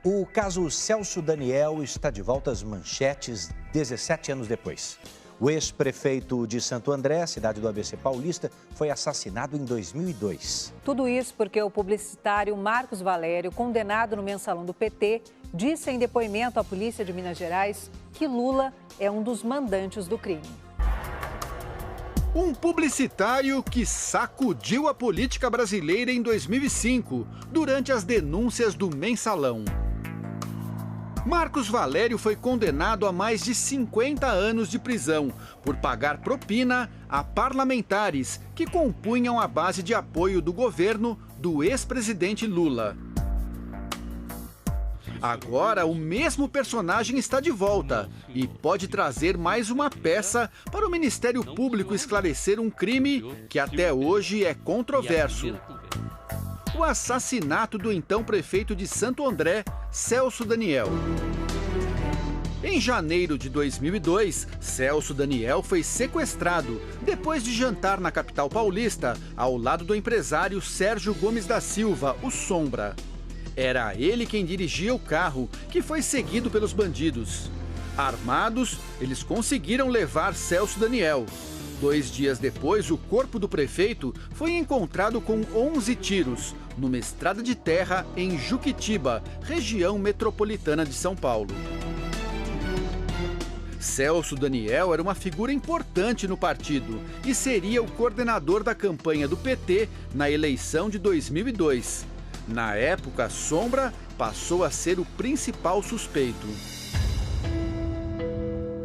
O caso Celso Daniel está de volta às manchetes 17 anos depois. O ex-prefeito de Santo André, cidade do ABC Paulista, foi assassinado em 2002. Tudo isso porque o publicitário Marcos Valério, condenado no mensalão do PT, disse em depoimento à polícia de Minas Gerais que Lula é um dos mandantes do crime. Um publicitário que sacudiu a política brasileira em 2005, durante as denúncias do mensalão. Marcos Valério foi condenado a mais de 50 anos de prisão por pagar propina a parlamentares que compunham a base de apoio do governo do ex-presidente Lula. Agora, o mesmo personagem está de volta e pode trazer mais uma peça para o Ministério Público esclarecer um crime que até hoje é controverso. O assassinato do então prefeito de Santo André, Celso Daniel. Em janeiro de 2002, Celso Daniel foi sequestrado depois de jantar na capital paulista, ao lado do empresário Sérgio Gomes da Silva, o Sombra. Era ele quem dirigia o carro, que foi seguido pelos bandidos. Armados, eles conseguiram levar Celso Daniel. 2 dias depois, o corpo do prefeito foi encontrado com 11 tiros, numa estrada de terra em Juquitiba, região metropolitana de São Paulo. Celso Daniel era uma figura importante no partido e seria o coordenador da campanha do PT na eleição de 2002. Na época, Sombra passou a ser o principal suspeito.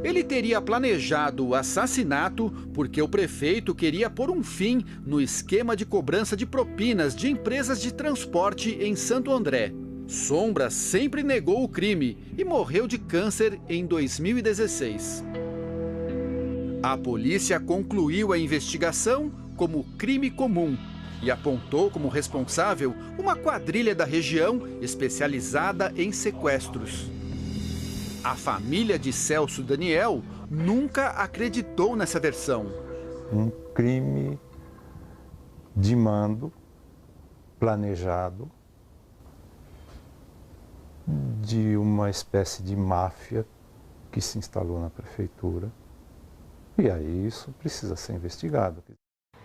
Ele teria planejado o assassinato porque o prefeito queria pôr um fim no esquema de cobrança de propinas de empresas de transporte em Santo André. Sombra sempre negou o crime e morreu de câncer em 2016. A polícia concluiu a investigação como crime comum e apontou como responsável uma quadrilha da região especializada em sequestros. A família de Celso Daniel nunca acreditou nessa versão. Um crime de mando, planejado, de uma espécie de máfia que se instalou na prefeitura. E aí isso precisa ser investigado.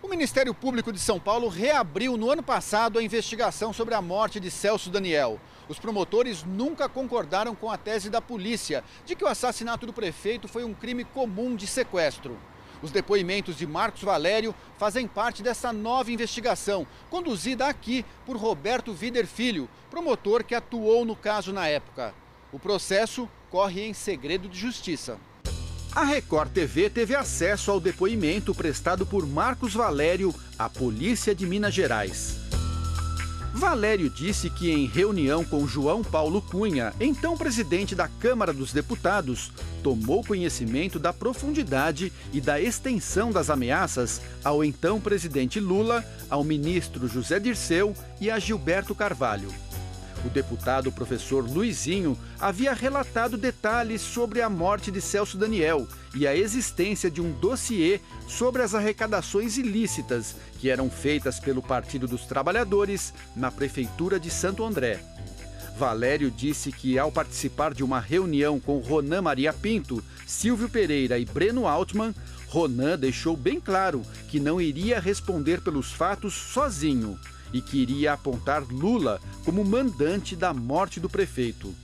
O Ministério Público de São Paulo reabriu no ano passado a investigação sobre a morte de Celso Daniel. Os promotores nunca concordaram com a tese da polícia de que o assassinato do prefeito foi um crime comum de sequestro. Os depoimentos de Marcos Valério fazem parte dessa nova investigação, conduzida aqui por Roberto Vider Filho, promotor que atuou no caso na época. O processo corre em segredo de justiça. A Record TV teve acesso ao depoimento prestado por Marcos Valério à Polícia de Minas Gerais. Valério disse que em reunião com João Paulo Cunha, então presidente da Câmara dos Deputados, tomou conhecimento da profundidade e da extensão das ameaças ao então presidente Lula, ao ministro José Dirceu e a Gilberto Carvalho. O deputado professor Luizinho havia relatado detalhes sobre a morte de Celso Daniel e a existência de um dossiê sobre as arrecadações ilícitas que eram feitas pelo Partido dos Trabalhadores na Prefeitura de Santo André. Valério disse que, ao participar de uma reunião com Ronan Maria Pinto, Silvio Pereira e Breno Altman, Ronan deixou bem claro que não iria responder pelos fatos sozinho e que iria apontar Lula como mandante da morte do prefeito.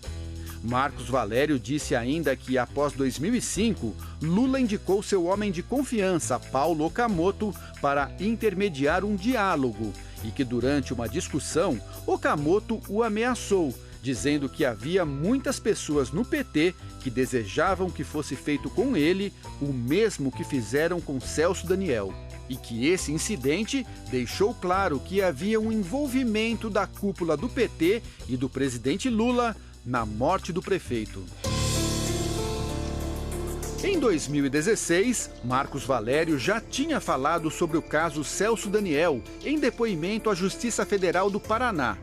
Marcos Valério disse ainda que, após 2005, Lula indicou seu homem de confiança, Paulo Okamoto, para intermediar um diálogo e que, durante uma discussão, Okamoto o ameaçou, dizendo que havia muitas pessoas no PT que desejavam que fosse feito com ele o mesmo que fizeram com Celso Daniel. E que esse incidente deixou claro que havia um envolvimento da cúpula do PT e do presidente Lula na morte do prefeito. Em 2016, Marcos Valério já tinha falado sobre o caso Celso Daniel em depoimento à Justiça Federal do Paraná.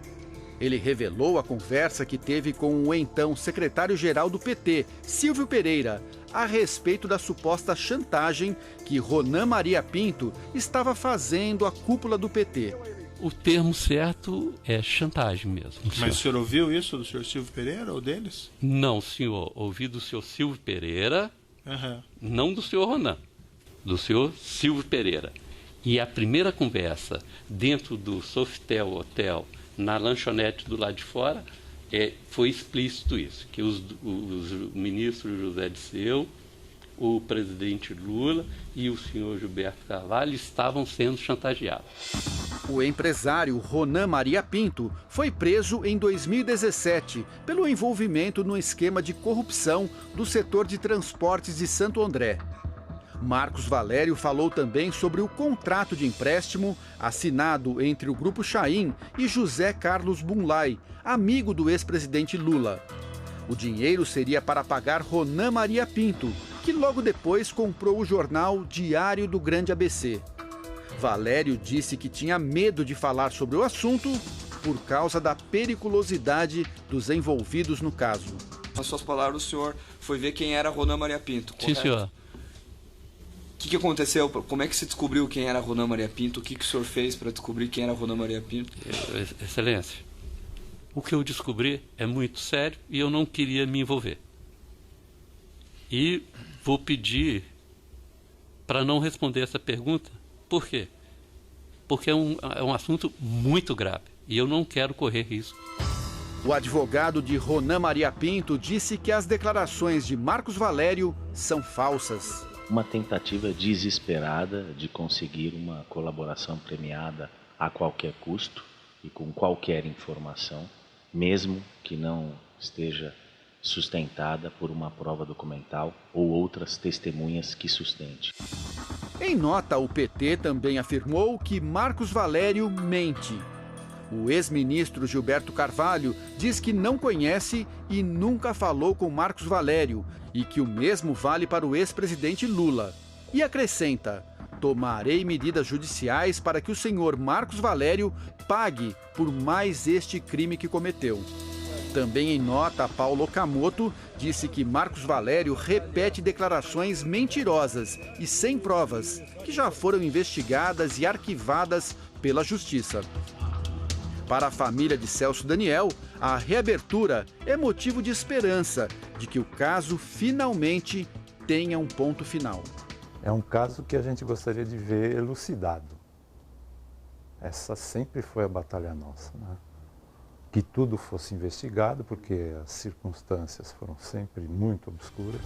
Ele revelou a conversa que teve com o então secretário-geral do PT, Silvio Pereira, a respeito da suposta chantagem que Ronan Maria Pinto estava fazendo à cúpula do PT. O termo certo é chantagem mesmo. Mas o senhor ouviu isso do senhor Silvio Pereira ou deles? Não, senhor. Ouvi do senhor Silvio Pereira, não do senhor Ronan, do senhor Silvio Pereira. E a primeira conversa dentro do Sofitel Hotel, na lanchonete do lado de fora, foi explícito isso, que os ministros José Disseu, o presidente Lula e o senhor Gilberto Carvalho estavam sendo chantageados. O empresário Ronan Maria Pinto foi preso em 2017 pelo envolvimento no esquema de corrupção do setor de transportes de Santo André. Marcos Valério falou também sobre o contrato de empréstimo assinado entre o Grupo Chaim e José Carlos Bunlai, amigo do ex-presidente Lula. O dinheiro seria para pagar Ronan Maria Pinto, que logo depois comprou o jornal Diário do Grande ABC. Valério disse que tinha medo de falar sobre o assunto por causa da periculosidade dos envolvidos no caso. Nas suas palavras, o senhor foi ver quem era Ronan Maria Pinto, correto? Sim, senhor. O que aconteceu? Como é que se descobriu quem era Ronan Maria Pinto? O que o senhor fez para descobrir quem era Ronan Maria Pinto? Excelência, o que eu descobri é muito sério e eu não queria me envolver. E vou pedir para não responder essa pergunta. Por quê? Porque é um assunto muito grave e eu não quero correr risco. O advogado de Ronan Maria Pinto disse que as declarações de Marcos Valério são falsas. Uma tentativa desesperada de conseguir uma colaboração premiada a qualquer custo e com qualquer informação, mesmo que não esteja sustentada por uma prova documental ou outras testemunhas que sustente. Em nota, o PT também afirmou que Marcos Valério mente. O ex-ministro Gilberto Carvalho diz que não conhece e nunca falou com Marcos Valério e que o mesmo vale para o ex-presidente Lula. E acrescenta: tomarei medidas judiciais para que o senhor Marcos Valério pague por mais este crime que cometeu. Também em nota, Paulo Okamoto disse que Marcos Valério repete declarações mentirosas e sem provas, que já foram investigadas e arquivadas pela Justiça. Para a família de Celso Daniel, a reabertura é motivo de esperança de que o caso finalmente tenha um ponto final. É um caso que a gente gostaria de ver elucidado. Essa sempre foi a batalha nossa, né? Que tudo fosse investigado, porque as circunstâncias foram sempre muito obscuras.